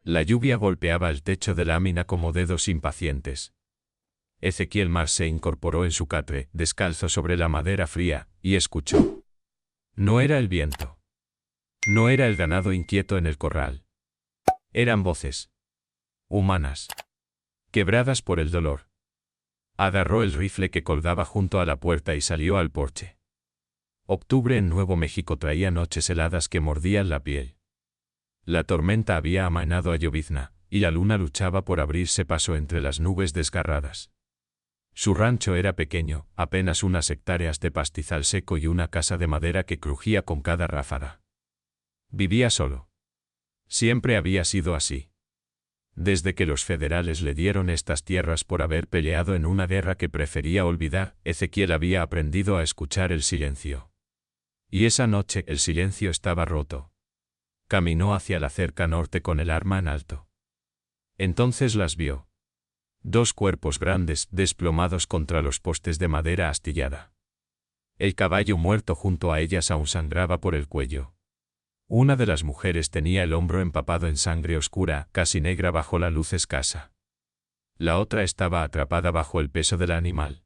La lluvia golpeaba el techo de lámina como dedos impacientes. Ezequiel Mars se incorporó en su catre, descalzo sobre la madera fría, y escuchó. No era el viento. No era el ganado inquieto en el corral. Eran voces. Humanas. Quebradas por el dolor. Agarró el rifle que colgaba junto a la puerta y salió al porche. Octubre en Nuevo México traía noches heladas que mordían la piel. La tormenta había amainado a llovizna, y la luna luchaba por abrirse paso entre las nubes desgarradas. Su rancho era pequeño, apenas unas hectáreas de pastizal seco y una casa de madera que crujía con cada ráfaga. Vivía solo. Siempre había sido así. Desde que los federales le dieron estas tierras por haber peleado en una guerra que prefería olvidar, Ezequiel había aprendido a escuchar el silencio. Y esa noche el silencio estaba roto. Caminó hacia la cerca norte con el arma en alto. Entonces las vio. 2 cuerpos grandes, desplomados contra los postes de madera astillada. El caballo muerto junto a ellas aún sangraba por el cuello. Una de las mujeres tenía el hombro empapado en sangre oscura, casi negra bajo la luz escasa. La otra estaba atrapada bajo el peso del animal,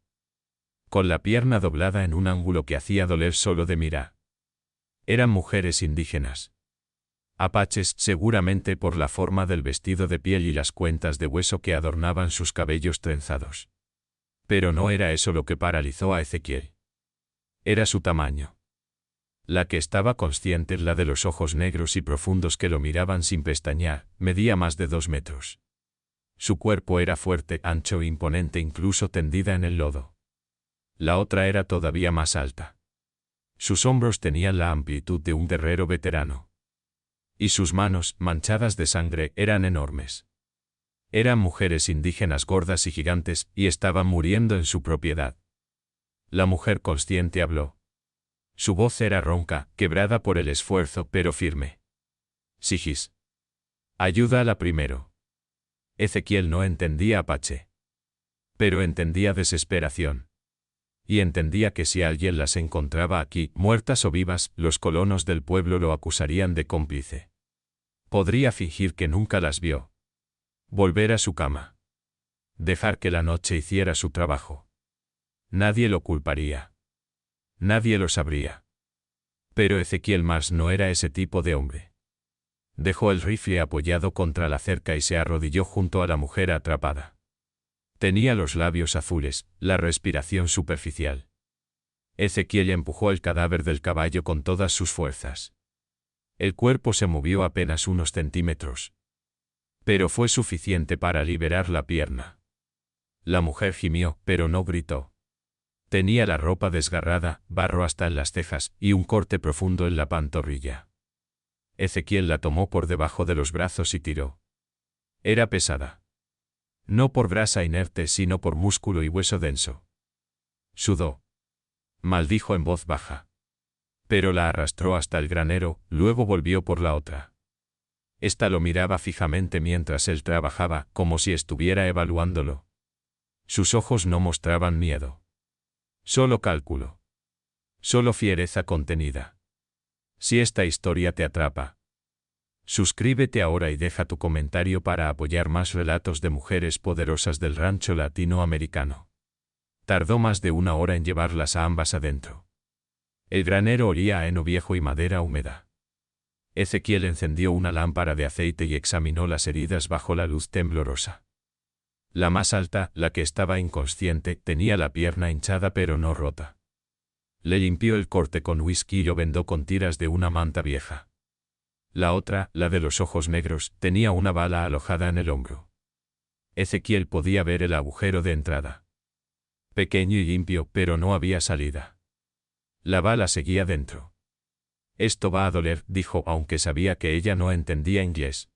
con la pierna doblada en un ángulo que hacía doler solo de mirar. Eran mujeres indígenas. Apaches, seguramente por la forma del vestido de piel y las cuentas de hueso que adornaban sus cabellos trenzados. Pero no era eso lo que paralizó a Ezequiel. Era su tamaño. La que estaba consciente, la de los ojos negros y profundos que lo miraban sin pestañear, medía más de 2 metros. Su cuerpo era fuerte, ancho e imponente, incluso tendida en el lodo. La otra era todavía más alta. Sus hombros tenían la amplitud de un guerrero veterano. Y sus manos, manchadas de sangre, eran enormes. Eran mujeres indígenas gordas y gigantes, y estaban muriendo en su propiedad. La mujer consciente habló. Su voz era ronca, quebrada por el esfuerzo, pero firme. Sigis. Ayúdala primero. Ezequiel no entendía apache. Pero entendía desesperación. Y entendía que si alguien las encontraba aquí, muertas o vivas, los colonos del pueblo lo acusarían de cómplice. Podría fingir que nunca las vio. Volver a su cama. Dejar que la noche hiciera su trabajo. Nadie lo culparía. Nadie lo sabría. Pero Ezequiel Mars no era ese tipo de hombre. Dejó el rifle apoyado contra la cerca y se arrodilló junto a la mujer atrapada. Tenía los labios azules, la respiración superficial. Ezequiel empujó el cadáver del caballo con todas sus fuerzas. El cuerpo se movió apenas unos centímetros. Pero fue suficiente para liberar la pierna. La mujer gimió, pero no gritó. Tenía la ropa desgarrada, barro hasta en las cejas, y un corte profundo en la pantorrilla. Ezequiel la tomó por debajo de los brazos y tiró. Era pesada. No por grasa inerte, sino por músculo y hueso denso. Sudó. Maldijo en voz baja. Pero la arrastró hasta el granero, luego volvió por la otra. Esta lo miraba fijamente mientras él trabajaba, como si estuviera evaluándolo. Sus ojos no mostraban miedo. Solo cálculo. Solo fiereza contenida. Si esta historia te atrapa, suscríbete ahora y deja tu comentario para apoyar más relatos de mujeres poderosas del rancho latinoamericano. Tardó más de 1 hora en llevarlas a ambas adentro. El granero olía a heno viejo y madera húmeda. Ezequiel encendió una lámpara de aceite y examinó las heridas bajo la luz temblorosa. La más alta, la que estaba inconsciente, tenía la pierna hinchada pero no rota. Le limpió el corte con whisky y lo vendó con tiras de una manta vieja. La otra, la de los ojos negros, tenía una bala alojada en el hombro. Ezequiel podía ver el agujero de entrada. Pequeño y limpio, pero no había salida. La bala seguía dentro. Esto va a doler, dijo, aunque sabía que ella no entendía inglés.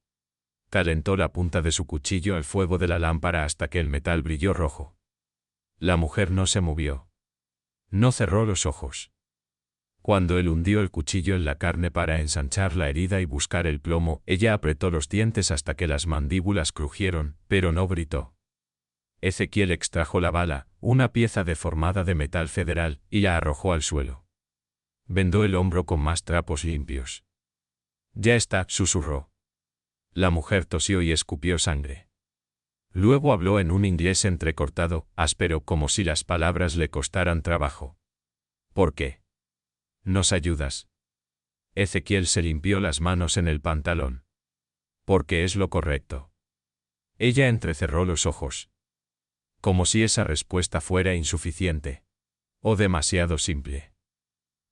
Calentó la punta de su cuchillo al fuego de la lámpara hasta que el metal brilló rojo. La mujer no se movió. No cerró los ojos. Cuando él hundió el cuchillo en la carne para ensanchar la herida y buscar el plomo, ella apretó los dientes hasta que las mandíbulas crujieron, pero no gritó. Ezequiel extrajo la bala, una pieza deformada de metal federal, y la arrojó al suelo. Vendó el hombro con más trapos limpios. Ya está, susurró. La mujer tosió y escupió sangre. Luego habló en un inglés entrecortado, áspero, como si las palabras le costaran trabajo. ¿Por qué? ¿Nos ayudas? Ezequiel se limpió las manos en el pantalón. Porque es lo correcto. Ella entrecerró los ojos. Como si esa respuesta fuera insuficiente. O demasiado simple.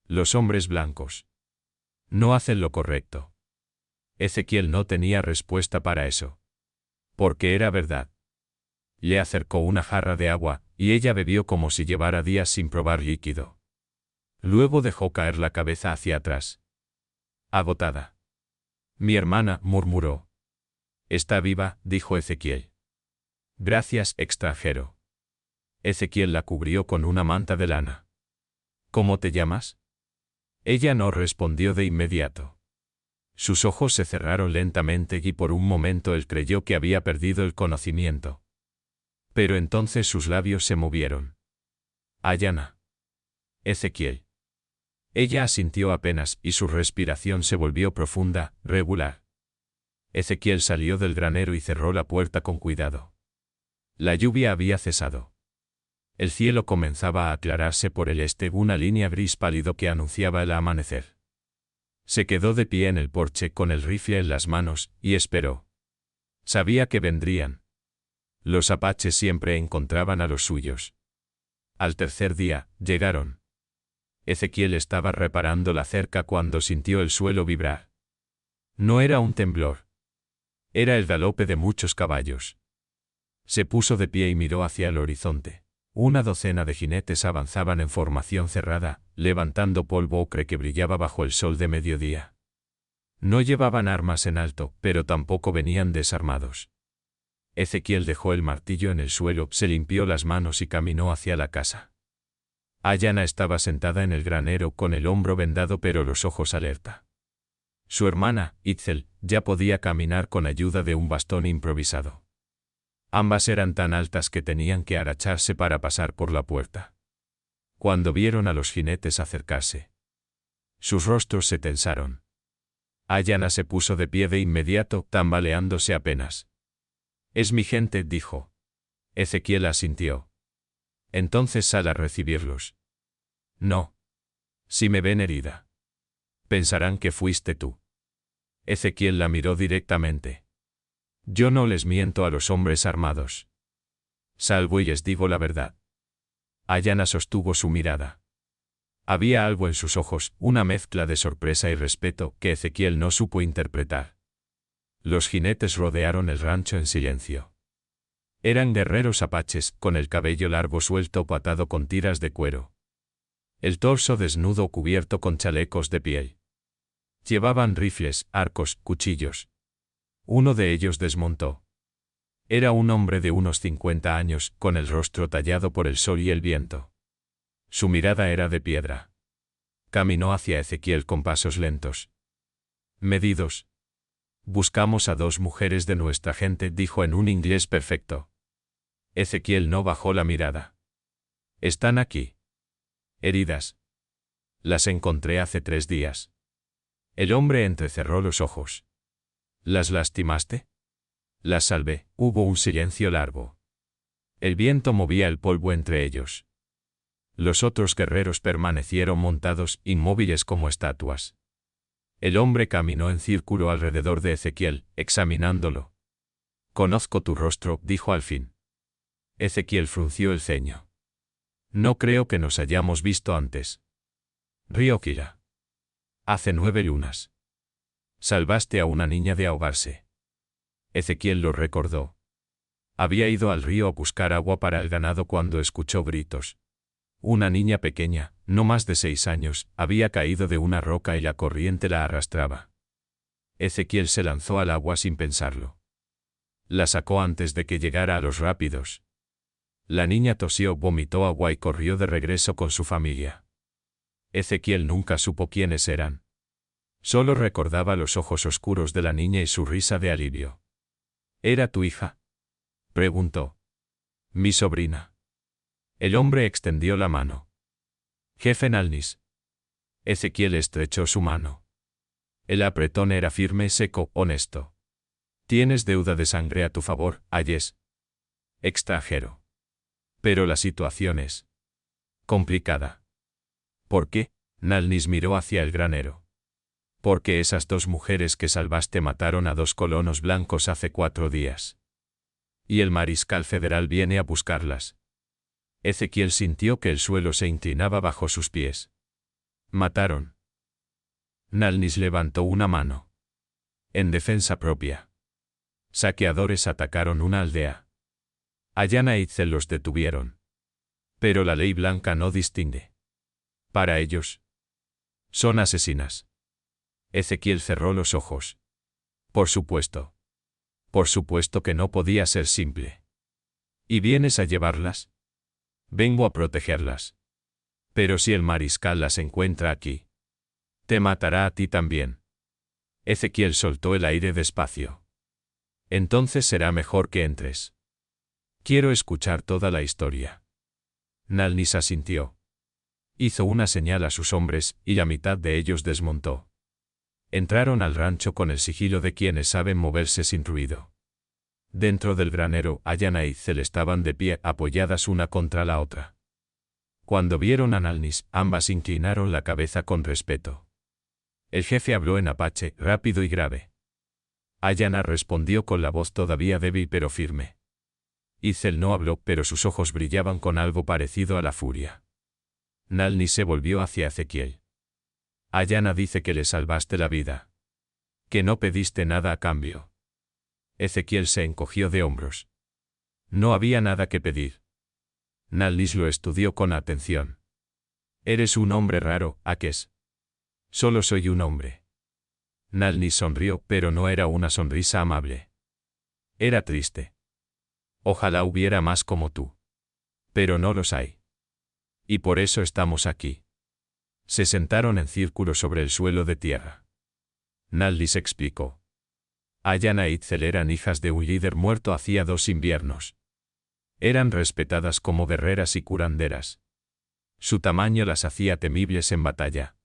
Los hombres blancos no hacen lo correcto. Ezequiel no tenía respuesta para eso. Porque era verdad. Le acercó una jarra de agua, y ella bebió como si llevara días sin probar líquido. Luego dejó caer la cabeza hacia atrás. Agotada. Mi hermana, murmuró. Está viva, dijo Ezequiel. Gracias, extranjero. Ezequiel la cubrió con una manta de lana. ¿Cómo te llamas? Ella no respondió de inmediato. Sus ojos se cerraron lentamente y por un momento él creyó que había perdido el conocimiento. Pero entonces sus labios se movieron. Ayana. Ezequiel. Ella asintió apenas y su respiración se volvió profunda, regular. Ezequiel salió del granero y cerró la puerta con cuidado. La lluvia había cesado. El cielo comenzaba a aclararse por el este, una línea gris pálido que anunciaba el amanecer. Se quedó de pie en el porche con el rifle en las manos y esperó. Sabía que vendrían. Los apaches siempre encontraban a los suyos. Al tercer día, llegaron. Ezequiel estaba reparando la cerca cuando sintió el suelo vibrar. No era un temblor. Era el galope de muchos caballos. Se puso de pie y miró hacia el horizonte. Una docena de jinetes avanzaban en formación cerrada, levantando polvo ocre que brillaba bajo el sol de mediodía. No llevaban armas en alto, pero tampoco venían desarmados. Ezequiel dejó el martillo en el suelo, se limpió las manos y caminó hacia la casa. Ayana estaba sentada en el granero con el hombro vendado pero los ojos alerta. Su hermana, Itzel, ya podía caminar con ayuda de un bastón improvisado. Ambas eran tan altas que tenían que agacharse para pasar por la puerta. Cuando vieron a los jinetes acercarse, sus rostros se tensaron. Ayana se puso de pie de inmediato, tambaleándose apenas. Es mi gente, dijo. Ezequiel asintió. Entonces sal a recibirlos. No. Si me ven herida, pensarán que fuiste tú. Ezequiel la miró directamente. Yo no les miento a los hombres armados. Salvo y les digo la verdad. Ayana sostuvo su mirada. Había algo en sus ojos, una mezcla de sorpresa y respeto, que Ezequiel no supo interpretar. Los jinetes rodearon el rancho en silencio. Eran guerreros apaches, con el cabello largo suelto o atado con tiras de cuero. El torso desnudo cubierto con chalecos de piel. Llevaban rifles, arcos, cuchillos. Uno de ellos desmontó. Era un hombre de unos 50 años, con el rostro tallado por el sol y el viento. Su mirada era de piedra. Caminó hacia Ezequiel con pasos lentos. Medidos. Buscamos a 2 mujeres de nuestra gente, dijo en un inglés perfecto. Ezequiel no bajó la mirada. Están aquí. Heridas. Las encontré hace 3 días. El hombre entrecerró los ojos. ¿Las lastimaste? Las salvé. Hubo un silencio largo. El viento movía el polvo entre ellos. Los otros guerreros permanecieron montados, inmóviles como estatuas. El hombre caminó en círculo alrededor de Ezequiel, examinándolo. Conozco tu rostro, dijo al fin. Ezequiel frunció el ceño. No creo que nos hayamos visto antes. Ryokira. Hace 9 lunas. Salvaste a una niña de ahogarse. Ezequiel lo recordó. Había ido al río a buscar agua para el ganado cuando escuchó gritos. Una niña pequeña, no más de 6 años, había caído de una roca y la corriente la arrastraba. Ezequiel se lanzó al agua sin pensarlo. La sacó antes de que llegara a los rápidos. La niña tosió, vomitó agua y corrió de regreso con su familia. Ezequiel nunca supo quiénes eran. Solo recordaba los ojos oscuros de la niña y su risa de alivio. ¿Era tu hija?, preguntó. Mi sobrina. El hombre extendió la mano. Jefe Nalnis. Ezequiel estrechó su mano. El apretón era firme, seco, honesto. Tienes deuda de sangre a tu favor, Hayes. Extranjero. Pero la situación es complicada. ¿Por qué? Nalnis miró hacia el granero. Porque esas dos mujeres que salvaste mataron a 2 colonos blancos hace 4 días. Y el mariscal federal viene a buscarlas. Ezequiel sintió que el suelo se inclinaba bajo sus pies. Mataron. Nalnis levantó una mano. En defensa propia. Saqueadores atacaron una aldea. Ayanna y Itzel los detuvieron. Pero la ley blanca no distingue. Para ellos. Son asesinas. Ezequiel cerró los ojos. Por supuesto. Por supuesto que no podía ser simple. ¿Y vienes a llevarlas? Vengo a protegerlas. Pero si el mariscal las encuentra aquí, te matará a ti también. Ezequiel soltó el aire despacio. Entonces será mejor que entres. Quiero escuchar toda la historia. Nalnis asintió. Hizo una señal a sus hombres, y la mitad de ellos desmontó. Entraron al rancho con el sigilo de quienes saben moverse sin ruido. Dentro del granero, Ayanna y Itzel estaban de pie, apoyadas una contra la otra. Cuando vieron a Nalnis, ambas inclinaron la cabeza con respeto. El jefe habló en apache, rápido y grave. Ayanna respondió con la voz todavía débil pero firme. Itzel no habló, pero sus ojos brillaban con algo parecido a la furia. Nalnis se volvió hacia Ezequiel. Ayanna dice que le salvaste la vida. Que no pediste nada a cambio. Ezequiel se encogió de hombros. No había nada que pedir. Nalnis lo estudió con atención. Eres un hombre raro, Akes. Solo soy un hombre. Nalnis sonrió, pero no era una sonrisa amable. Era triste. Ojalá hubiera más como tú. Pero no los hay. Y por eso estamos aquí. Se sentaron en círculo sobre el suelo de tierra. Nalnis explicó. Ayanna y Itzel eran hijas de un líder muerto hacía 2 inviernos. Eran respetadas como guerreras y curanderas. Su tamaño las hacía temibles en batalla.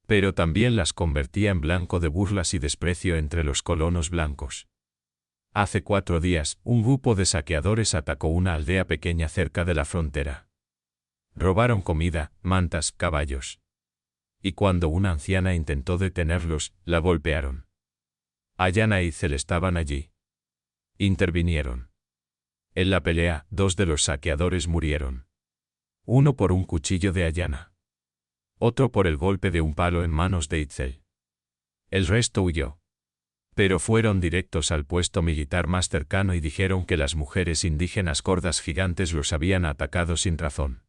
Pero también las convertía en blanco de burlas y desprecio entre los colonos blancos. Hace 4 días, un grupo de saqueadores atacó una aldea pequeña cerca de la frontera. Robaron comida, mantas, caballos. Y cuando una anciana intentó detenerlos, la golpearon. Ayanna y Itzel estaban allí. Intervinieron. En la pelea, 2 de los saqueadores murieron. Uno por un cuchillo de Ayanna. Otro por el golpe de un palo en manos de Itzel. El resto huyó. Pero fueron directos al puesto militar más cercano y dijeron que las mujeres indígenas gordas gigantes los habían atacado sin razón.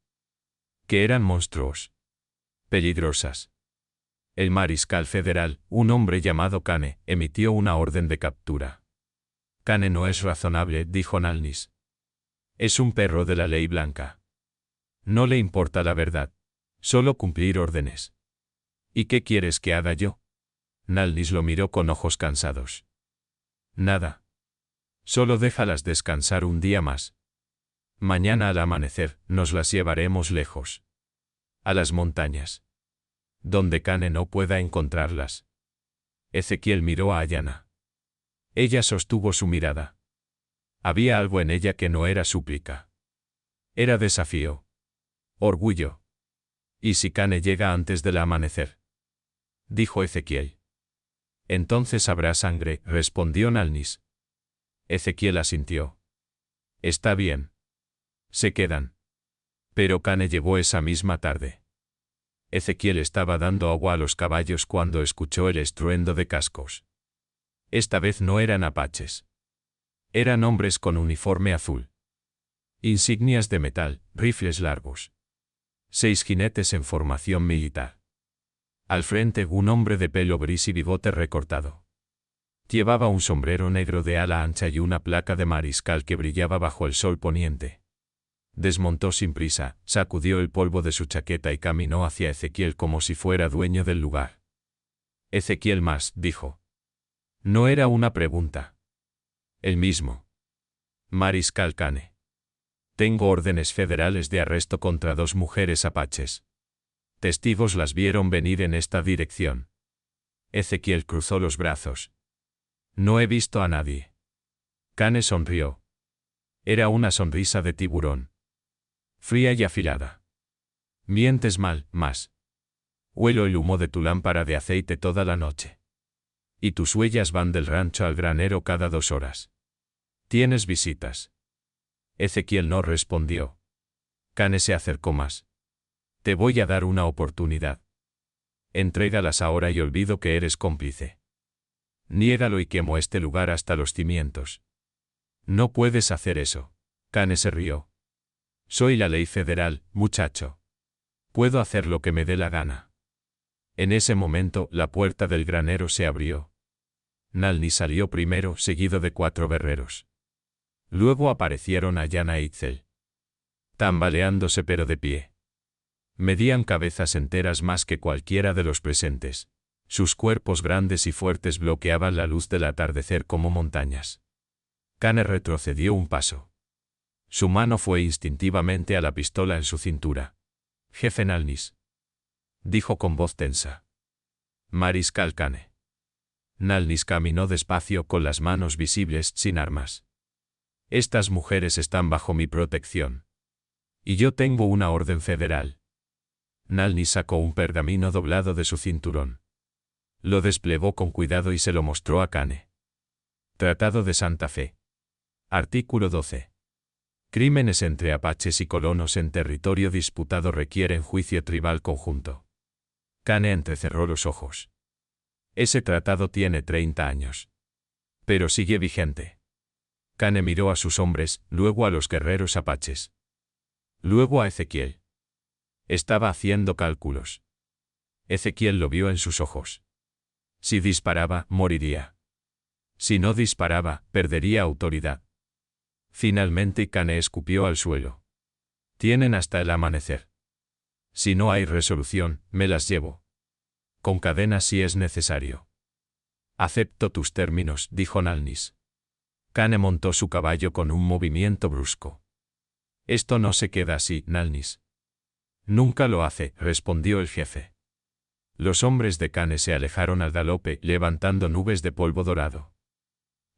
Que eran monstruos. Peligrosas. El mariscal federal, un hombre llamado Kane, emitió una orden de captura. Kane no es razonable, dijo Nalnis. Es un perro de la ley blanca. No le importa la verdad. Solo cumplir órdenes. ¿Y qué quieres que haga yo? Nalnis lo miró con ojos cansados. Nada. Solo déjalas descansar un día más. Mañana al amanecer, nos las llevaremos lejos. A las montañas. Donde Kane no pueda encontrarlas. Ezequiel miró a Ayanna. Ella sostuvo su mirada. Había algo en ella que no era súplica. Era desafío. Orgullo. ¿Y si Kane llega antes del amanecer? Dijo Ezequiel. Entonces habrá sangre, respondió Nalnis. Ezequiel asintió. Está bien. Se quedan. Pero Kane llegó esa misma tarde. Ezequiel estaba dando agua a los caballos cuando escuchó el estruendo de cascos. Esta vez no eran apaches. Eran hombres con uniforme azul. Insignias de metal, rifles largos. 6 jinetes en formación militar. Al frente un hombre de pelo gris y bigote recortado. Llevaba un sombrero negro de ala ancha y una placa de mariscal que brillaba bajo el sol poniente. Desmontó sin prisa, sacudió el polvo de su chaqueta y caminó hacia Ezequiel como si fuera dueño del lugar. Ezequiel más, dijo. No era una pregunta. El mismo. Mariscal Kane. Tengo órdenes federales de arresto contra 2 mujeres apaches. Testigos las vieron venir en esta dirección. Ezequiel cruzó los brazos. No he visto a nadie. Kane sonrió. Era una sonrisa de tiburón. Fría y afilada. Mientes mal, más. Huelo el humo de tu lámpara de aceite toda la noche. Y tus huellas van del rancho al granero cada 2 horas. ¿Tienes visitas? Ezequiel no respondió. Kane se acercó más. Te voy a dar una oportunidad. Entrégalas ahora y olvido que eres cómplice. Niégalo y quemo este lugar hasta los cimientos. No puedes hacer eso. Kane se rió. Soy la ley federal, muchacho. Puedo hacer lo que me dé la gana. En ese momento, la puerta del granero se abrió. Nalni salió primero, seguido de 4 guerreros. Luego aparecieron Ayanna e Itzel. Tambaleándose pero de pie. Medían cabezas enteras más que cualquiera de los presentes. Sus cuerpos grandes y fuertes bloqueaban la luz del atardecer como montañas. Kane retrocedió un paso. Su mano fue instintivamente a la pistola en su cintura. Jefe Nalnis. Dijo con voz tensa. Mariscal Kane. Nalnis caminó despacio con las manos visibles, sin armas. Estas mujeres están bajo mi protección. Y yo tengo una orden federal. Nalnis sacó un pergamino doblado de su cinturón. Lo desplegó con cuidado y se lo mostró a Kane. Tratado de Santa Fe. Artículo 12. Crímenes entre apaches y colonos en territorio disputado requieren juicio tribal conjunto. Kane entrecerró los ojos. Ese tratado tiene 30 años. Pero sigue vigente. Kane miró a sus hombres, luego a los guerreros apaches. Luego a Ezequiel. Estaba haciendo cálculos. Ezequiel lo vio en sus ojos. Si disparaba, moriría. Si no disparaba, perdería autoridad. Finalmente Kane escupió al suelo. Tienen hasta el amanecer. Si no hay resolución, me las llevo. Con cadenas si es necesario. Acepto tus términos, dijo Nalnis. Kane montó su caballo con un movimiento brusco. Esto no se queda así, Nalnis. Nunca lo hace, respondió el jefe. Los hombres de Kane se alejaron al galope, levantando nubes de polvo dorado.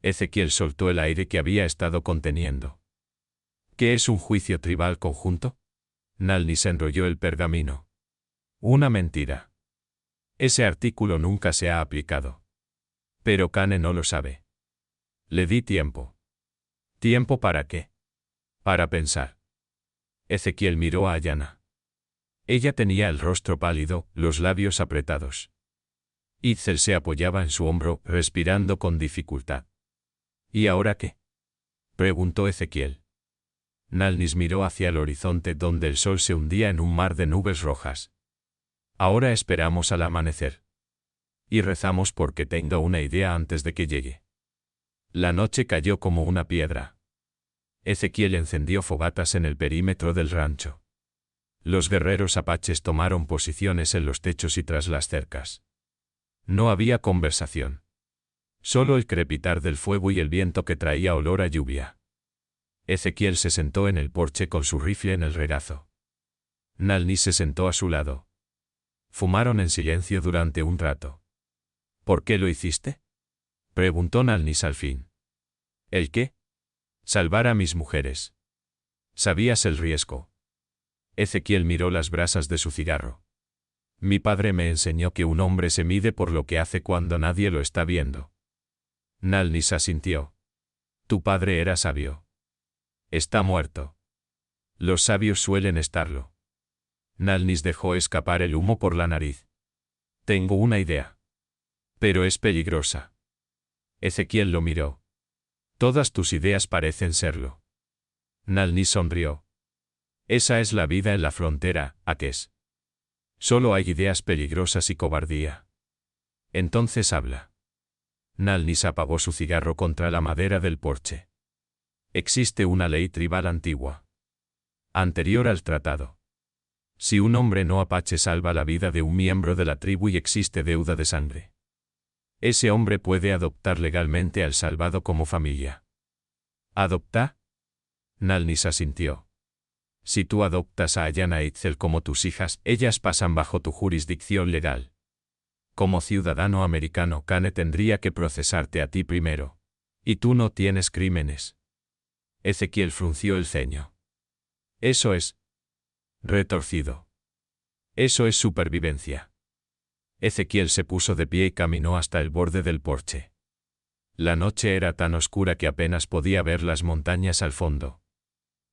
Ezequiel soltó el aire que había estado conteniendo. ¿Qué es un juicio tribal conjunto? Nalnis enrolló el pergamino. Una mentira. Ese artículo nunca se ha aplicado. Pero Kane no lo sabe. Le di tiempo. ¿Tiempo para qué? Para pensar. Ezequiel miró a Ayanna. Ella tenía el rostro pálido, los labios apretados. Itzel se apoyaba en su hombro, respirando con dificultad. ¿Y ahora qué? Preguntó Ezequiel. Nalnis miró hacia el horizonte donde el sol se hundía en un mar de nubes rojas. Ahora esperamos al amanecer. Y rezamos porque tenga una idea antes de que llegue. La noche cayó como una piedra. Ezequiel encendió fogatas en el perímetro del rancho. Los guerreros apaches tomaron posiciones en los techos y tras las cercas. No había conversación. Solo el crepitar del fuego y el viento que traía olor a lluvia. Ezequiel se sentó en el porche con su rifle en el regazo. Nalnis se sentó a su lado. Fumaron en silencio durante un rato. ¿Por qué lo hiciste? Preguntó Nalnis al fin. ¿El qué? Salvar a mis mujeres. Sabías el riesgo. Ezequiel miró las brasas de su cigarro. Mi padre me enseñó que un hombre se mide por lo que hace cuando nadie lo está viendo. Nalnis asintió. Tu padre era sabio. Está muerto. Los sabios suelen estarlo. Nalnis dejó escapar el humo por la nariz. Tengo una idea. Pero es peligrosa. Ezequiel lo miró. Todas tus ideas parecen serlo. Nalnis sonrió. Esa es la vida en la frontera, Aqués. Solo hay ideas peligrosas y cobardía. Entonces habla. Nalnis apagó su cigarro contra la madera del porche. Existe una ley tribal antigua. Anterior al tratado. Si un hombre no apache salva la vida de un miembro de la tribu y existe deuda de sangre, ese hombre puede adoptar legalmente al salvado como familia. ¿Adopta? Nalnis asintió. Si tú adoptas a Ayanna e Itzel como tus hijas, ellas pasan bajo tu jurisdicción legal. Como ciudadano americano, Kane tendría que procesarte a ti primero. Y tú no tienes crímenes. Ezequiel frunció el ceño. Eso es retorcido. Eso es supervivencia. Ezequiel se puso de pie y caminó hasta el borde del porche. La noche era tan oscura que apenas podía ver las montañas al fondo.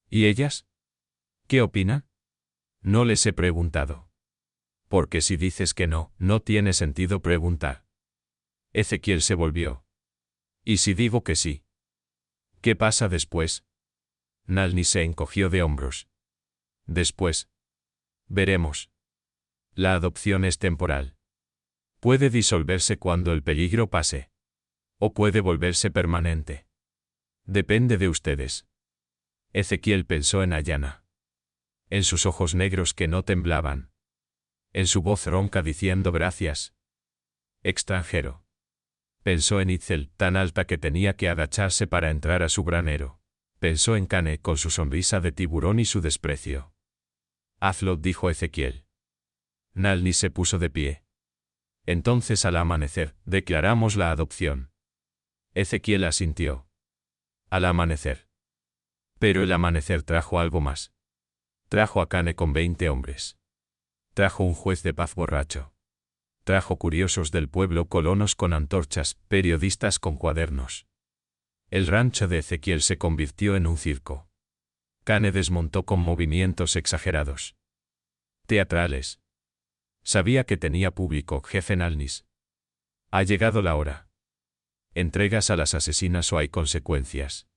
¿Y ellas? ¿Qué opinan? No les he preguntado. Porque si dices que no, no tiene sentido preguntar. Ezequiel se volvió. ¿Y si digo que sí? ¿Qué pasa después? Nalny se encogió de hombros. Después. Veremos. La adopción es temporal. Puede disolverse cuando el peligro pase. O puede volverse permanente. Depende de ustedes. Ezequiel pensó en Ayanna. En sus ojos negros que no temblaban. En su voz ronca diciendo gracias. Extranjero. Pensó en Itzel, tan alta que tenía que agacharse para entrar a su granero. Pensó en Kane con su sonrisa de tiburón y su desprecio. Hazlo, dijo Ezequiel. Nalny se puso de pie. Entonces al amanecer, declaramos la adopción. Ezequiel asintió. Al amanecer. Pero el amanecer trajo algo más. Trajo a Kane con 20 hombres. Trajo un juez de paz borracho. Trajo curiosos del pueblo, colonos con antorchas, periodistas con cuadernos. El rancho de Ezequiel se convirtió en un circo. Kane desmontó con movimientos exagerados. Teatrales. Sabía que tenía público, jefe Nalny. Ha llegado la hora. ¿Entregas a las asesinas o hay consecuencias?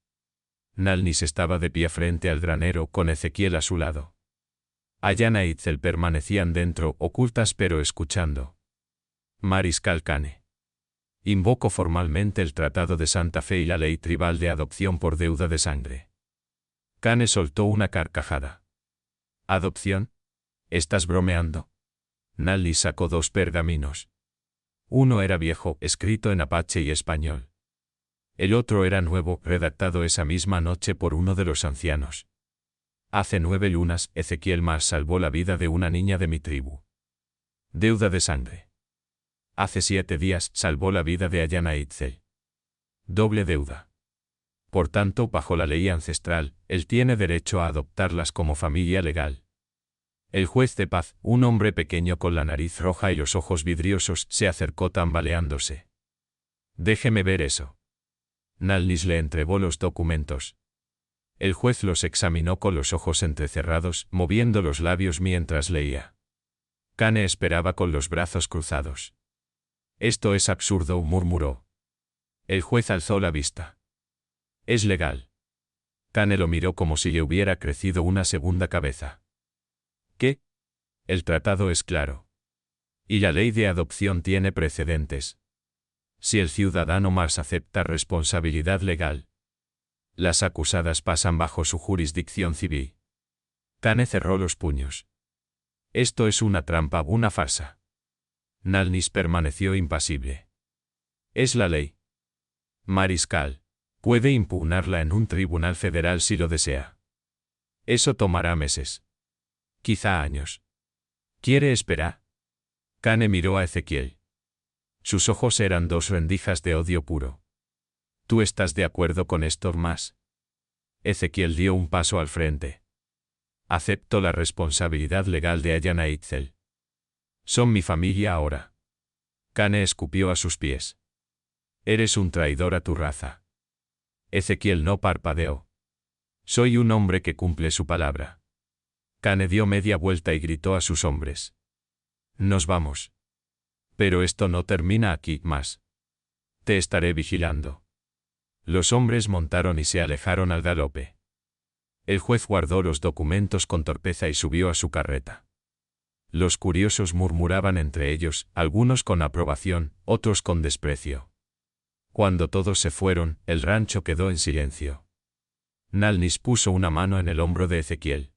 Nalny estaba de pie frente al granero con Ezequiel a su lado. Ayanna e Itzel permanecían dentro, ocultas pero escuchando. Mariscal Kane. Invoco formalmente el Tratado de Santa Fe y la ley tribal de adopción por deuda de sangre. Kane soltó una carcajada. ¿Adopción? ¿Estás bromeando? Nalny sacó 2 pergaminos. Uno era viejo, escrito en apache y español. El otro era nuevo, redactado esa misma noche por uno de los ancianos. Hace 9 lunas, Ezequiel Mars salvó la vida de una niña de mi tribu. Deuda de sangre. Hace 7 días, salvó la vida de Ayanna e Itzel. Doble deuda. Por tanto, bajo la ley ancestral, él tiene derecho a adoptarlas como familia legal. El juez de paz, un hombre pequeño con la nariz roja y los ojos vidriosos, se acercó tambaleándose. Déjeme ver eso. Nalny le entregó los documentos. El juez los examinó con los ojos entrecerrados, moviendo los labios mientras leía. Kane esperaba con los brazos cruzados. Esto es absurdo, murmuró. El juez alzó la vista. Es legal. Kane lo miró como si le hubiera crecido una segunda cabeza. ¿Qué? El tratado es claro. Y la ley de adopción tiene precedentes. Si el ciudadano Mars acepta responsabilidad legal, las acusadas pasan bajo su jurisdicción civil. Kane cerró los puños. Esto es una trampa, una farsa. Nalny permaneció impasible. Es la ley. Mariscal. Puede impugnarla en un tribunal federal si lo desea. Eso tomará meses. Quizá años. ¿Quiere esperar? Kane miró a Ezequiel. Sus ojos eran 2 rendijas de odio puro. ¿Tú estás de acuerdo con esto, Mars? Ezequiel dio un paso al frente. Acepto la responsabilidad legal de Ayanna e Itzel. Son mi familia ahora. Kane escupió a sus pies. Eres un traidor a tu raza. Ezequiel no parpadeó. Soy un hombre que cumple su palabra. Kane dio media vuelta y gritó a sus hombres. Nos vamos. Pero esto no termina aquí, Mars. Te estaré vigilando. Los hombres montaron y se alejaron al galope. El juez guardó los documentos con torpeza y subió a su carreta. Los curiosos murmuraban entre ellos, algunos con aprobación, otros con desprecio. Cuando todos se fueron, el rancho quedó en silencio. Nalny puso una mano en el hombro de Ezequiel.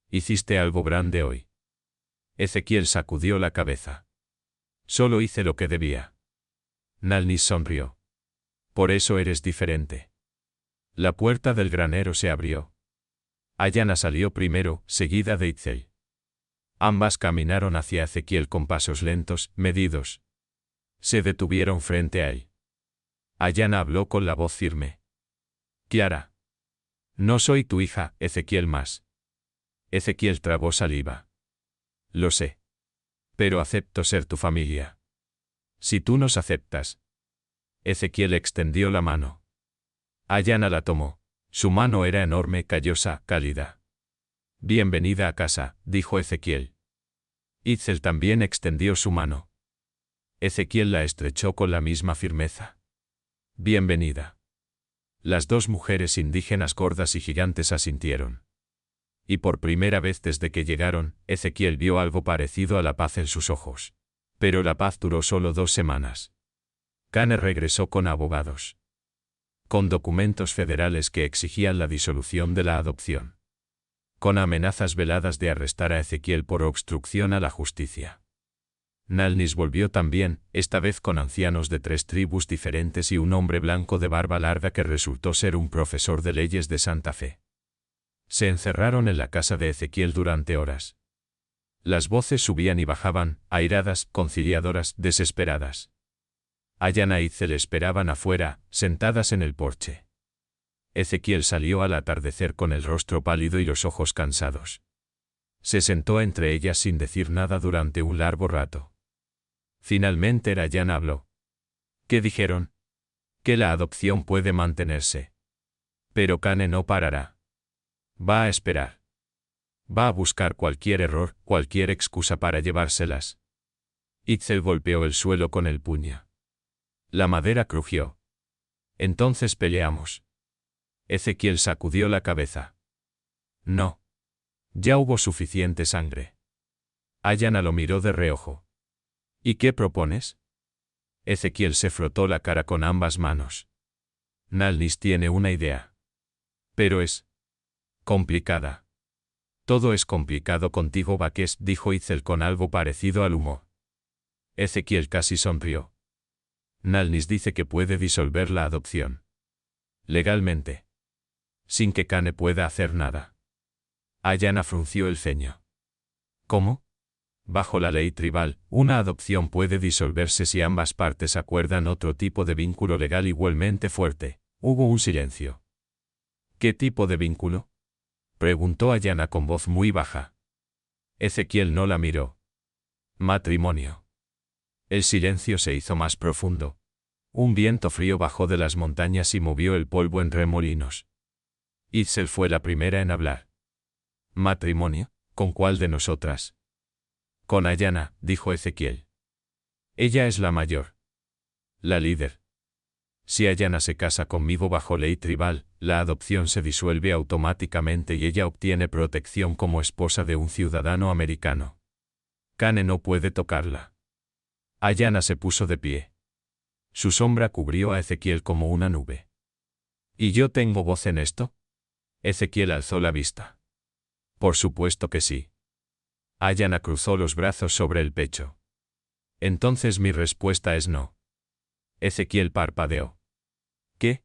Hiciste algo grande hoy. Ezequiel sacudió la cabeza. Solo hice lo que debía. Nalny sonrió. Por eso eres diferente. La puerta del granero se abrió. Ayanna salió primero, seguida de Itzel. Ambas caminaron hacia Ezequiel con pasos lentos, medidos. Se detuvieron frente a él. Ayana habló con la voz firme. Clara. No soy tu hija, Ezequiel más. Ezequiel tragó saliva. Lo sé. Pero acepto ser tu familia. Si tú nos aceptas. Ezequiel extendió la mano. Ayana la tomó. Su mano era enorme, callosa, cálida. Bienvenida a casa, dijo Ezequiel. Itzel también extendió su mano. Ezequiel la estrechó con la misma firmeza. Bienvenida. Las dos mujeres indígenas gordas y gigantes asintieron. Y por primera vez desde que llegaron, Ezequiel vio algo parecido a la paz en sus ojos. Pero la paz duró solo 2 semanas. Kane regresó con abogados. Con documentos federales que exigían la disolución de la adopción. Con amenazas veladas de arrestar a Ezequiel por obstrucción a la justicia. Nalnis volvió también, esta vez con ancianos de 3 tribus diferentes y un hombre blanco de barba larga que resultó ser un profesor de leyes de Santa Fe. Se encerraron en la casa de Ezequiel durante horas. Las voces subían y bajaban, airadas, conciliadoras, desesperadas. Ayana y Itzel esperaban afuera, sentadas en el porche. Ezequiel salió al atardecer con el rostro pálido y los ojos cansados. Se sentó entre ellas sin decir nada durante un largo rato. Finalmente Ayana habló. ¿Qué dijeron? Que la adopción puede mantenerse. Pero Kane no parará. Va a esperar. Va a buscar cualquier error, cualquier excusa para llevárselas. Itzel golpeó el suelo con el puño. La madera crujió. Entonces peleamos. Ezequiel sacudió la cabeza. No. Ya hubo suficiente sangre. Ayana lo miró de reojo. ¿Y qué propones? Ezequiel se frotó la cara con ambas manos. Nalnis tiene una idea. Pero es complicada. Todo es complicado contigo, Baques, dijo Itzel con algo parecido al humo. Ezequiel casi sonrió. Nalnis dice que puede disolver la adopción. Legalmente. Sin que Kane pueda hacer nada. Ayana frunció el ceño. ¿Cómo? Bajo la ley tribal, una adopción puede disolverse si ambas partes acuerdan otro tipo de vínculo legal igualmente fuerte. Hubo un silencio. ¿Qué tipo de vínculo? Preguntó Ayana con voz muy baja. Ezequiel no la miró. Matrimonio. El silencio se hizo más profundo. Un viento frío bajó de las montañas y movió el polvo en remolinos. Itzel fue la primera en hablar. ¿Matrimonio? ¿Con cuál de nosotras? Con Ayana, dijo Ezequiel. Ella es la mayor. La líder. Si Ayana se casa conmigo bajo ley tribal, la adopción se disuelve automáticamente y ella obtiene protección como esposa de un ciudadano americano. Kane no puede tocarla. Ayana se puso de pie. Su sombra cubrió a Ezequiel como una nube. ¿Y yo tengo voz en esto? Ezequiel alzó la vista. Por supuesto que sí. Ayana cruzó los brazos sobre el pecho. Entonces mi respuesta es no. Ezequiel parpadeó. ¿Qué?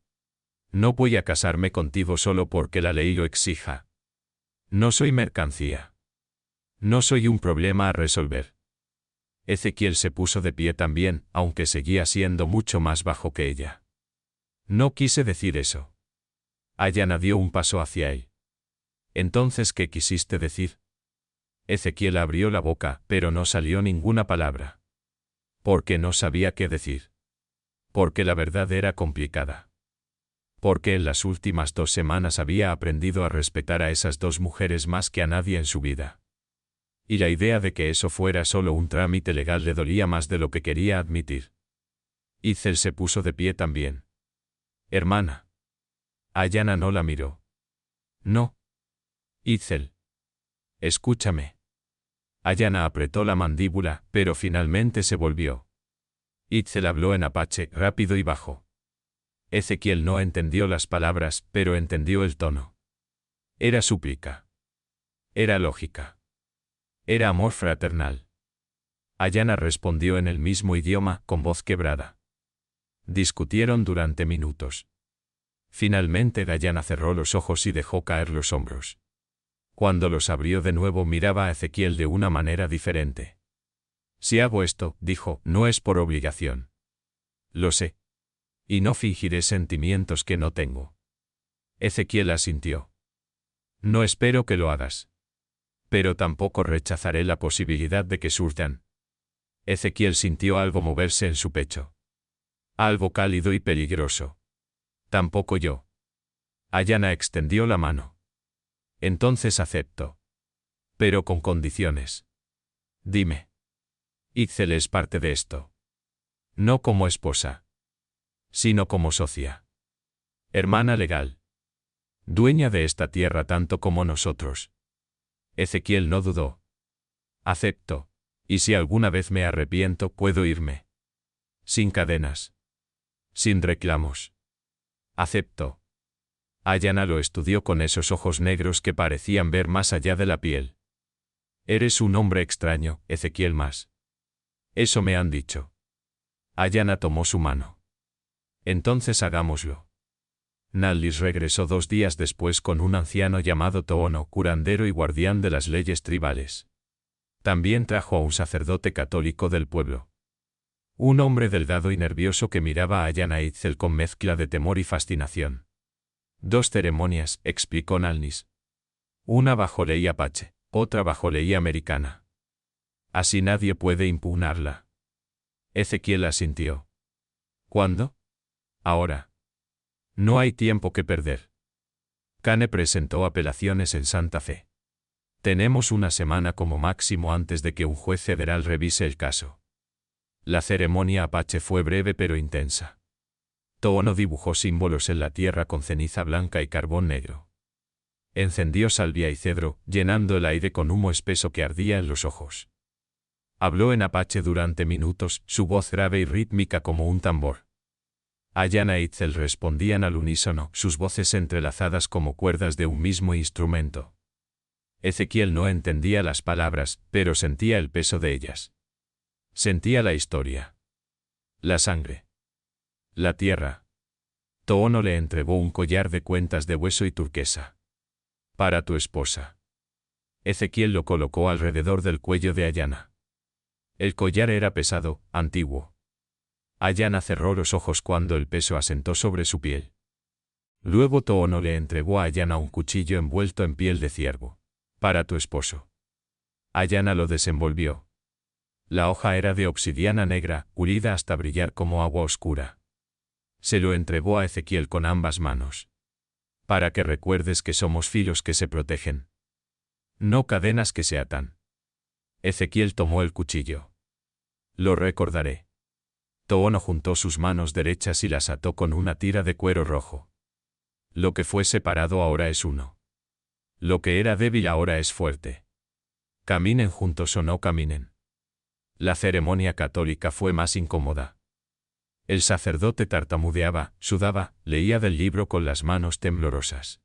No voy a casarme contigo solo porque la ley lo exija. No soy mercancía. No soy un problema a resolver. Ezequiel se puso de pie también, aunque seguía siendo mucho más bajo que ella. No quise decir eso. Ayana dio un paso hacia él. Entonces, ¿qué quisiste decir? Ezequiel abrió la boca, pero no salió ninguna palabra. Porque no sabía qué decir. Porque la verdad era complicada. Porque en las últimas 2 semanas había aprendido a respetar a esas 2 mujeres más que a nadie en su vida. Y la idea de que eso fuera solo un trámite legal le dolía más de lo que quería admitir. Itzel se puso de pie también. Hermana. Ayana no la miró. No. Itzel. Escúchame. Ayana apretó la mandíbula, pero finalmente se volvió. Itzel habló en apache, rápido y bajo. Ezequiel no entendió las palabras, pero entendió el tono. Era súplica. Era lógica. Era amor fraternal. Ayana respondió en el mismo idioma, con voz quebrada. Discutieron durante minutos. Finalmente Ayana cerró los ojos y dejó caer los hombros. Cuando los abrió de nuevo miraba a Ezequiel de una manera diferente. Si hago esto, dijo, no es por obligación. Lo sé. Y no fingiré sentimientos que no tengo. Ezequiel asintió. No espero que lo hagas. Pero tampoco rechazaré la posibilidad de que surjan. Ezequiel sintió algo moverse en su pecho. Algo cálido y peligroso. Tampoco yo. Ayanna extendió la mano. Entonces acepto. Pero con condiciones. Dime. Itzel es parte de esto. No como esposa. Sino como socia. Hermana legal. Dueña de esta tierra tanto como nosotros. Ezequiel no dudó. Acepto. Y si alguna vez me arrepiento, puedo irme. Sin cadenas. Sin reclamos. Acepto. Ayanna lo estudió con esos ojos negros que parecían ver más allá de la piel. Eres un hombre extraño, Ezequiel más. Eso me han dicho. Ayanna tomó su mano. Entonces hagámoslo. Nallis regresó 2 días después con un anciano llamado Toono, curandero y guardián de las leyes tribales. También trajo a un sacerdote católico del pueblo. Un hombre delgado y nervioso que miraba a Ayanna e Itzel con mezcla de temor y fascinación. 2 ceremonias, explicó Nallis. Una bajo ley apache, otra bajo ley americana. Así nadie puede impugnarla. Ezequiel asintió. ¿Cuándo? Ahora. No hay tiempo que perder. Kane presentó apelaciones en Santa Fe. Tenemos una semana como máximo antes de que un juez federal revise el caso. La ceremonia apache fue breve pero intensa. Toono dibujó símbolos en la tierra con ceniza blanca y carbón negro. Encendió salvia y cedro, llenando el aire con humo espeso que ardía en los ojos. Habló en apache durante minutos, su voz grave y rítmica como un tambor. Ayanna e Itzel respondían al unísono, sus voces entrelazadas como cuerdas de un mismo instrumento. Ezequiel no entendía las palabras, pero sentía el peso de ellas. Sentía la historia. La sangre. La tierra. Toono le entregó un collar de cuentas de hueso y turquesa. Para tu esposa. Ezequiel lo colocó alrededor del cuello de Ayanna. El collar era pesado, antiguo. Ayanna cerró los ojos cuando el peso asentó sobre su piel. Luego Toono le entregó a Ayanna un cuchillo envuelto en piel de ciervo. Para tu esposo. Ayanna lo desenvolvió. La hoja era de obsidiana negra, pulida hasta brillar como agua oscura. Se lo entregó a Ezequiel con ambas manos. Para que recuerdes que somos filos que se protegen. No cadenas que se atan. Ezequiel tomó el cuchillo. Lo recordaré. Toono juntó sus manos derechas y las ató con una tira de cuero rojo. Lo que fue separado ahora es uno. Lo que era débil ahora es fuerte. Caminen juntos o no caminen. La ceremonia católica fue más incómoda. El sacerdote tartamudeaba, sudaba, leía del libro con las manos temblorosas.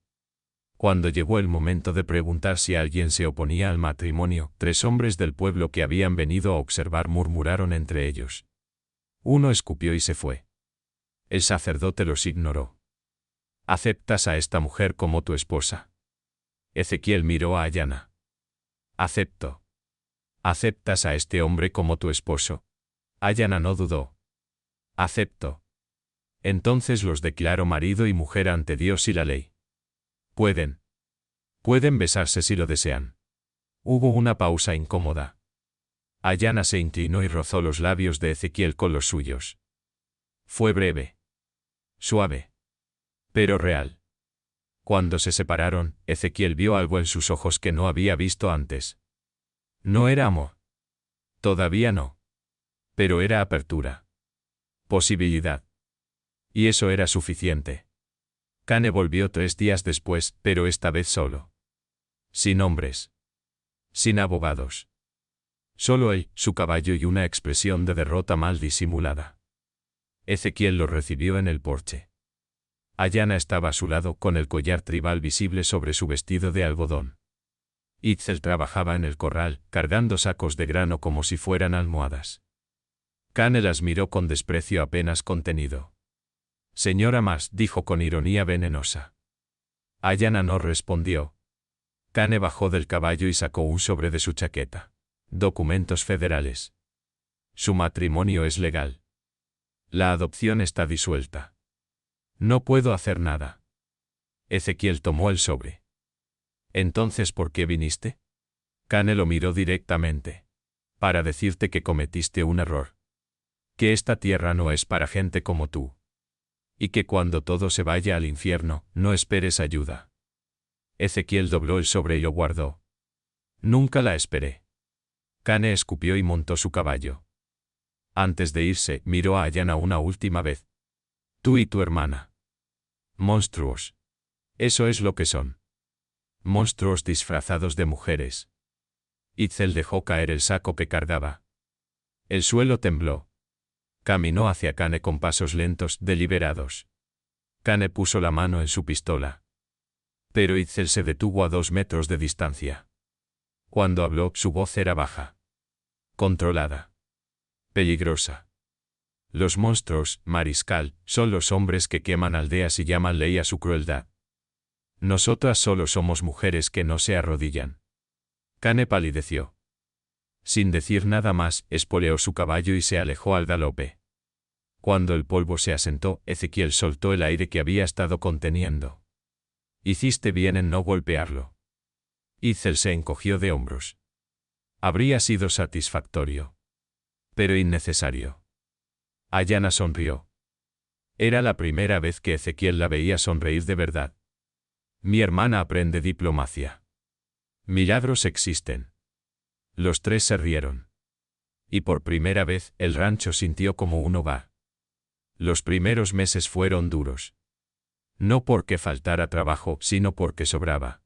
Cuando llegó el momento de preguntar si alguien se oponía al matrimonio, 3 hombres del pueblo que habían venido a observar murmuraron entre ellos. Uno escupió y se fue. El sacerdote los ignoró. ¿Aceptas a esta mujer como tu esposa? Ezequiel miró a Ayanna. Acepto. ¿Aceptas a este hombre como tu esposo? Ayanna no dudó. Acepto. Entonces los declaro marido y mujer ante Dios y la ley. Pueden. Pueden besarse si lo desean. Hubo una pausa incómoda. Ayanna se inclinó y rozó los labios de Ezequiel con los suyos. Fue breve. Suave. Pero real. Cuando se separaron, Ezequiel vio algo en sus ojos que no había visto antes. No era amor. Todavía no. Pero era apertura. Posibilidad. Y eso era suficiente. Kane volvió 3 días después, pero esta vez solo. Sin hombres. Sin abogados. Solo él, su caballo y una expresión de derrota mal disimulada. Ezequiel lo recibió en el porche. Ayanna estaba a su lado con el collar tribal visible sobre su vestido de algodón. Itzel trabajaba en el corral, cargando sacos de grano como si fueran almohadas. Kane las miró con desprecio apenas contenido. Señora Mas, dijo con ironía venenosa. Ayanna no respondió. Kane bajó del caballo y sacó un sobre de su chaqueta. Documentos federales. Su matrimonio es legal. La adopción está disuelta. No puedo hacer nada. Ezequiel tomó el sobre. Entonces, ¿por qué viniste? Kane lo miró directamente. Para decirte que cometiste un error. Que esta tierra no es para gente como tú. Y que cuando todo se vaya al infierno, no esperes ayuda. Ezequiel dobló el sobre y lo guardó. Nunca la esperé. Kane escupió y montó su caballo. Antes de irse, miró a Ayanna una última vez. Tú y tu hermana. Monstruos. Eso es lo que son. Monstruos disfrazados de mujeres. Itzel dejó caer el saco que cargaba. El suelo tembló. Caminó hacia Kane con pasos lentos, deliberados. Kane puso la mano en su pistola. Pero Itzel se detuvo a 2 metros de distancia. Cuando habló, su voz era baja. Controlada. Peligrosa. Los monstruos, mariscal, son los hombres que queman aldeas y llaman ley a su crueldad. Nosotras solo somos mujeres que no se arrodillan. Kane palideció. Sin decir nada más, espoleó su caballo y se alejó al galope. Cuando el polvo se asentó, Ezequiel soltó el aire que había estado conteniendo. Hiciste bien en no golpearlo. Itzel se encogió de hombros. Habría sido satisfactorio. Pero innecesario. Ayanna sonrió. Era la primera vez que Ezequiel la veía sonreír de verdad. Mi hermana aprende diplomacia. Milagros existen. Los 3 se rieron. Y por primera vez, el rancho sintió como un hogar. Los primeros meses fueron duros. No porque faltara trabajo, sino porque sobraba.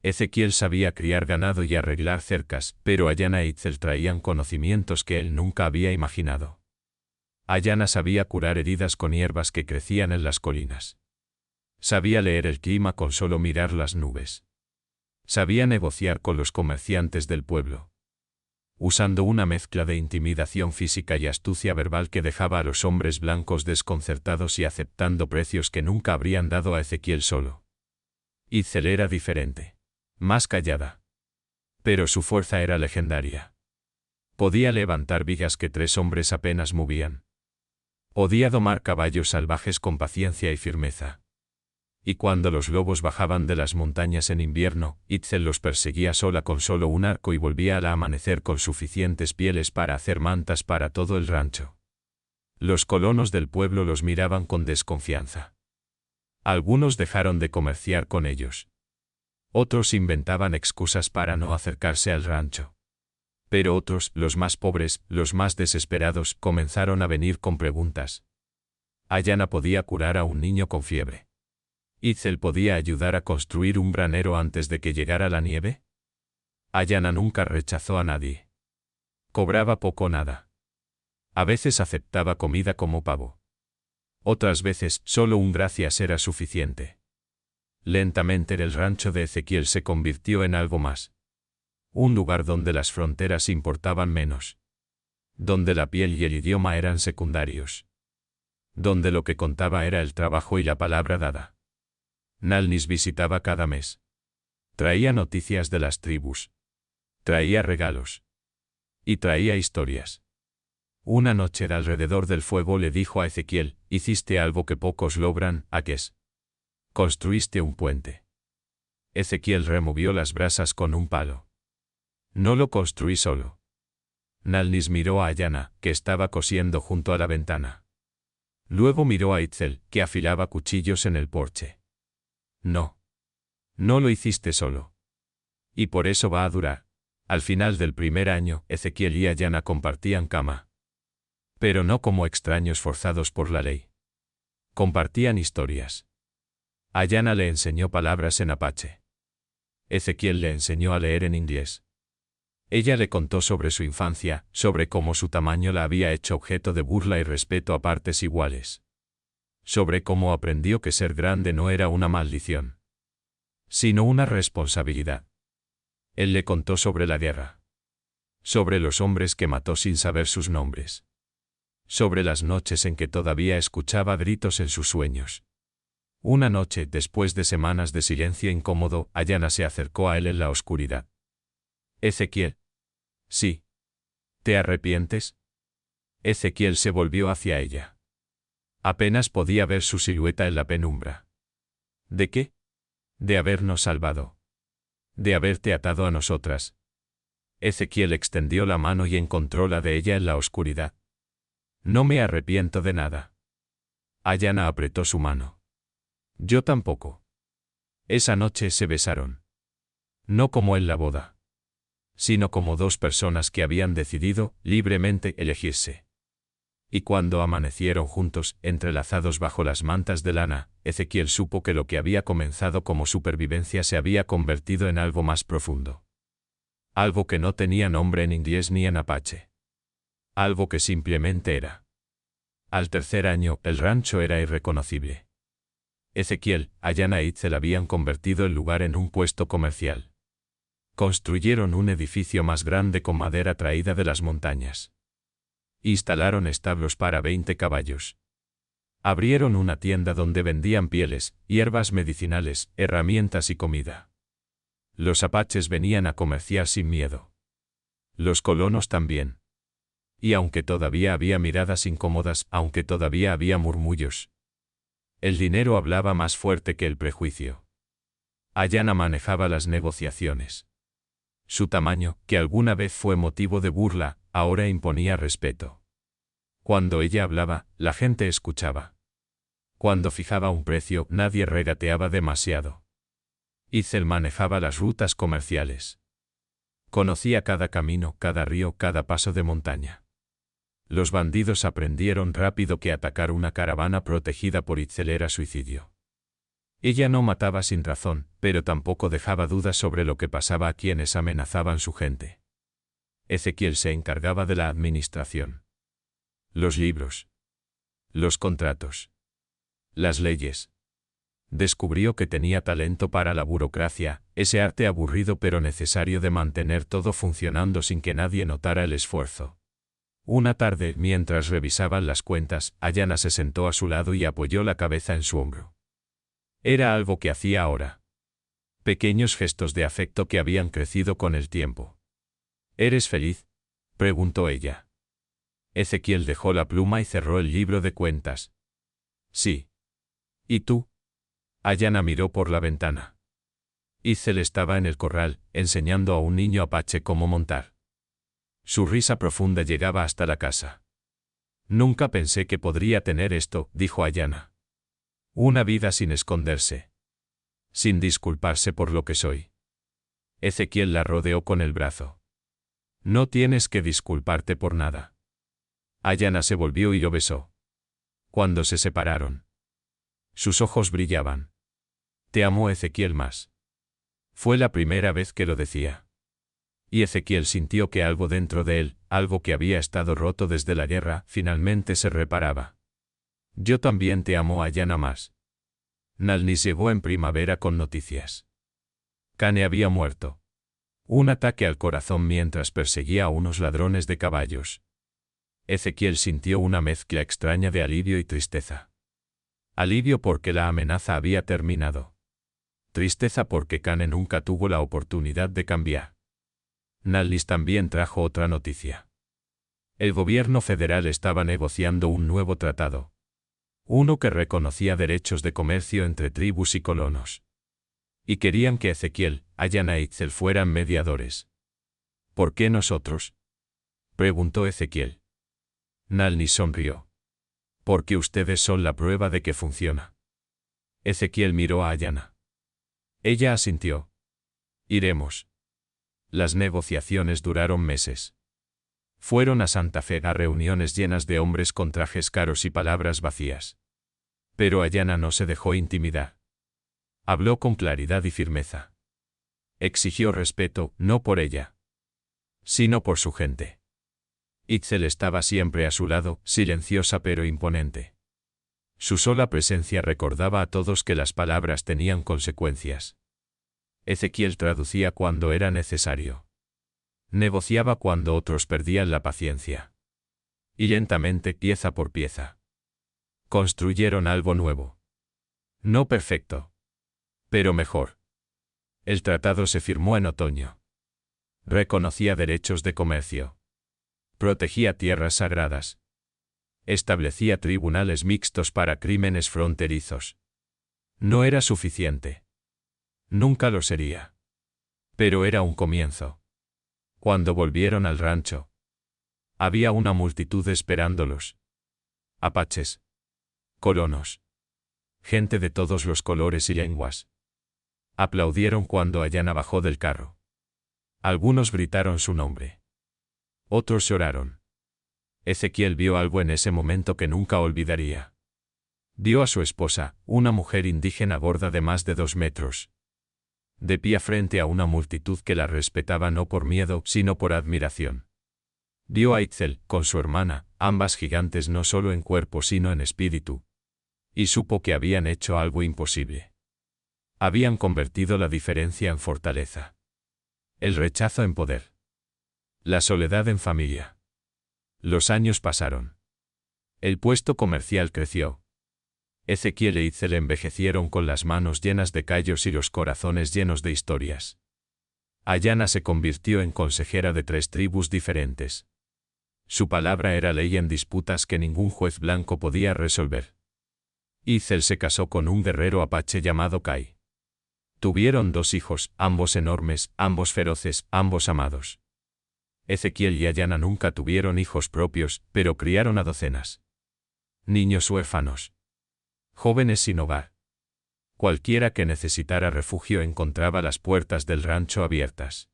Ezequiel sabía criar ganado y arreglar cercas, pero Ayanna e Itzel traían conocimientos que él nunca había imaginado. Ayanna sabía curar heridas con hierbas que crecían en las colinas. Sabía leer el clima con solo mirar las nubes. Sabía negociar con los comerciantes del pueblo. Usando una mezcla de intimidación física y astucia verbal que dejaba a los hombres blancos desconcertados y aceptando precios que nunca habrían dado a Ezequiel solo. Itzel era diferente. Más callada. Pero su fuerza era legendaria. Podía levantar vigas que 3 hombres apenas movían. Podía domar caballos salvajes con paciencia y firmeza. Y cuando los lobos bajaban de las montañas en invierno, Itzel los perseguía sola con solo un arco y volvía al amanecer con suficientes pieles para hacer mantas para todo el rancho. Los colonos del pueblo los miraban con desconfianza. Algunos dejaron de comerciar con ellos. Otros inventaban excusas para no acercarse al rancho. Pero otros, los más pobres, los más desesperados, comenzaron a venir con preguntas. Ayanna podía curar a un niño con fiebre. ¿Itzel podía ayudar a construir un granero antes de que llegara la nieve? Ayanna nunca rechazó a nadie. Cobraba poco o nada. A veces aceptaba comida como pavo. Otras veces, solo un gracias era suficiente. Lentamente el rancho de Ezequiel se convirtió en algo más. Un lugar donde las fronteras importaban menos. Donde la piel y el idioma eran secundarios. Donde lo que contaba era el trabajo y la palabra dada. Nalnis visitaba cada mes. Traía noticias de las tribus. Traía regalos. Y traía historias. Una noche alrededor del fuego le dijo a Ezequiel, hiciste algo que pocos logran, Aqués. Construiste un puente. Ezequiel removió las brasas con un palo. No lo construí solo. Nalnis miró a Ayanna, que estaba cosiendo junto a la ventana. Luego miró a Itzel, que afilaba cuchillos en el porche. No. No lo hiciste solo. Y por eso va a durar. Al final del primer año, Ezequiel y Ayanna compartían cama. Pero no como extraños forzados por la ley. Compartían historias. Ayanna le enseñó palabras en apache. Ezequiel le enseñó a leer en inglés. Ella le contó sobre su infancia, sobre cómo su tamaño la había hecho objeto de burla y respeto a partes iguales. Sobre cómo aprendió que ser grande no era una maldición, sino una responsabilidad. Él le contó sobre la guerra. Sobre los hombres que mató sin saber sus nombres. Sobre las noches en que todavía escuchaba gritos en sus sueños. Una noche, después de semanas de silencio incómodo, Ayanna se acercó a él en la oscuridad. Ezequiel. Sí. ¿Te arrepientes? Ezequiel se volvió hacia ella. Apenas podía ver su silueta en la penumbra. ¿De qué? De habernos salvado. De haberte atado a nosotras. Ezequiel extendió la mano y encontró la de ella en la oscuridad. No me arrepiento de nada. Ayanna apretó su mano. Yo tampoco. Esa noche se besaron. No como en la boda, sino como dos personas que habían decidido, libremente, elegirse. Y cuando amanecieron juntos, entrelazados bajo las mantas de lana, Ezequiel supo que lo que había comenzado como supervivencia se había convertido en algo más profundo. Algo que no tenía nombre en inglés ni en apache. Algo que simplemente era. Al tercer año, el rancho era irreconocible. Ezequiel, Ayanna e Itzel habían convertido el lugar en un puesto comercial. Construyeron un edificio más grande con madera traída de las montañas. Instalaron establos para 20 caballos. Abrieron una tienda donde vendían pieles, hierbas medicinales, herramientas y comida. Los apaches venían a comerciar sin miedo. Los colonos también. Y aunque todavía había miradas incómodas, aunque todavía había murmullos, el dinero hablaba más fuerte que el prejuicio. Ayanna manejaba las negociaciones. Su tamaño, que alguna vez fue motivo de burla, ahora imponía respeto. Cuando ella hablaba, la gente escuchaba. Cuando fijaba un precio, nadie regateaba demasiado. Itzel manejaba las rutas comerciales. Conocía cada camino, cada río, cada paso de montaña. Los bandidos aprendieron rápido que atacar una caravana protegida por Itzel era suicidio. Ella no mataba sin razón, pero tampoco dejaba dudas sobre lo que pasaba a quienes amenazaban su gente. Ezequiel se encargaba de la administración. Los libros. Los contratos. Las leyes. Descubrió que tenía talento para la burocracia, ese arte aburrido pero necesario de mantener todo funcionando sin que nadie notara el esfuerzo. Una tarde, mientras revisaban las cuentas, Ayanna se sentó a su lado y apoyó la cabeza en su hombro. Era algo que hacía ahora. Pequeños gestos de afecto que habían crecido con el tiempo. ¿Eres feliz?, preguntó ella. Ezequiel dejó la pluma y cerró el libro de cuentas. Sí. ¿Y tú? Ayanna miró por la ventana. Itzel estaba en el corral, enseñando a un niño apache cómo montar. Su risa profunda llegaba hasta la casa. Nunca pensé que podría tener esto, dijo Ayanna. Una vida sin esconderse. Sin disculparse por lo que soy. Ezequiel la rodeó con el brazo. No tienes que disculparte por nada. Ayanna se volvió y lo besó. Cuando se separaron, sus ojos brillaban. Te amo, Ezequiel, más. Fue la primera vez que lo decía. Y Ezequiel sintió que algo dentro de él, algo que había estado roto desde la guerra, finalmente se reparaba. Yo también te amo, Ayanna, más. Nalnis llegó en primavera con noticias. Cane había muerto. Un ataque al corazón mientras perseguía a unos ladrones de caballos. Ezequiel sintió una mezcla extraña de alivio y tristeza. Alivio porque la amenaza había terminado. Tristeza porque Cane nunca tuvo la oportunidad de cambiar. Nalnis también trajo otra noticia. El gobierno federal estaba negociando un nuevo tratado. Uno que reconocía derechos de comercio entre tribus y colonos. Y querían que Ezequiel, Ayanna e Itzel fueran mediadores. ¿Por qué nosotros?, preguntó Ezequiel. Nalnis sonrió. Porque ustedes son la prueba de que funciona. Ezequiel miró a Ayanna. Ella asintió. Iremos. Las negociaciones duraron meses. Fueron a Santa Fe a reuniones llenas de hombres con trajes caros y palabras vacías. Pero Ayanna no se dejó intimidar. Habló con claridad y firmeza. Exigió respeto, no por ella, sino por su gente. Itzel estaba siempre a su lado, silenciosa pero imponente. Su sola presencia recordaba a todos que las palabras tenían consecuencias. Ezequiel traducía cuando era necesario. Negociaba cuando otros perdían la paciencia. Y lentamente, pieza por pieza, construyeron algo nuevo. No perfecto, pero mejor. El tratado se firmó en otoño. Reconocía derechos de comercio. Protegía tierras sagradas. Establecía tribunales mixtos para crímenes fronterizos. No era suficiente. Nunca lo sería. Pero era un comienzo. Cuando volvieron al rancho, había una multitud esperándolos. Apaches, colonos, gente de todos los colores y lenguas. Aplaudieron cuando Ayana bajó del carro. Algunos gritaron su nombre. Otros lloraron. Ezequiel vio algo en ese momento que nunca olvidaría. Vio a su esposa, una mujer indígena gorda de más de 2 metros. De pie frente a una multitud que la respetaba no por miedo, sino por admiración. Vio a Itzel, con su hermana, ambas gigantes no solo en cuerpo sino en espíritu. Y supo que habían hecho algo imposible. Habían convertido la diferencia en fortaleza. El rechazo en poder. La soledad en familia. Los años pasaron. El puesto comercial creció. Ezequiel e Itzel envejecieron con las manos llenas de callos y los corazones llenos de historias. Ayana se convirtió en consejera de 3 tribus diferentes. Su palabra era ley en disputas que ningún juez blanco podía resolver. Itzel se casó con un guerrero apache llamado Kai. Tuvieron 2 hijos, ambos enormes, ambos feroces, ambos amados. Ezequiel y Ayana nunca tuvieron hijos propios, pero criaron a docenas. Niños huérfanos. Jóvenes sin hogar. Cualquiera que necesitara refugio encontraba las puertas del rancho abiertas.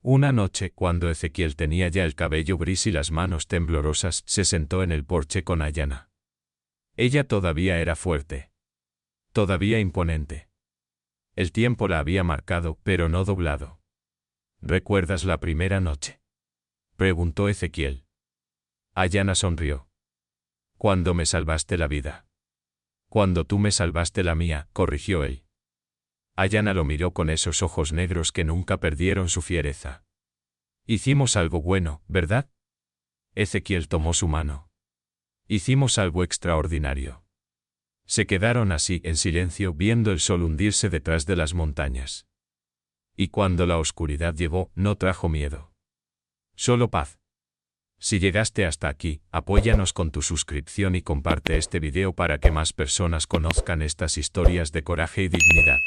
Una noche, cuando Ezequiel tenía ya el cabello gris y las manos temblorosas, se sentó en el porche con Ayana. Ella todavía era fuerte. Todavía imponente. El tiempo la había marcado, pero no doblado. ¿Recuerdas la primera noche?, preguntó Ezequiel. Ayana sonrió. Cuando me salvaste la vida. Cuando tú me salvaste la mía, corrigió él. Ayana lo miró con esos ojos negros que nunca perdieron su fiereza. Hicimos algo bueno, ¿verdad? Ezequiel tomó su mano. Hicimos algo extraordinario. Se quedaron así en silencio viendo el sol hundirse detrás de las montañas. Y cuando la oscuridad llegó, no trajo miedo. Solo paz. Si llegaste hasta aquí, apóyanos con tu suscripción y comparte este video para que más personas conozcan estas historias de coraje y dignidad.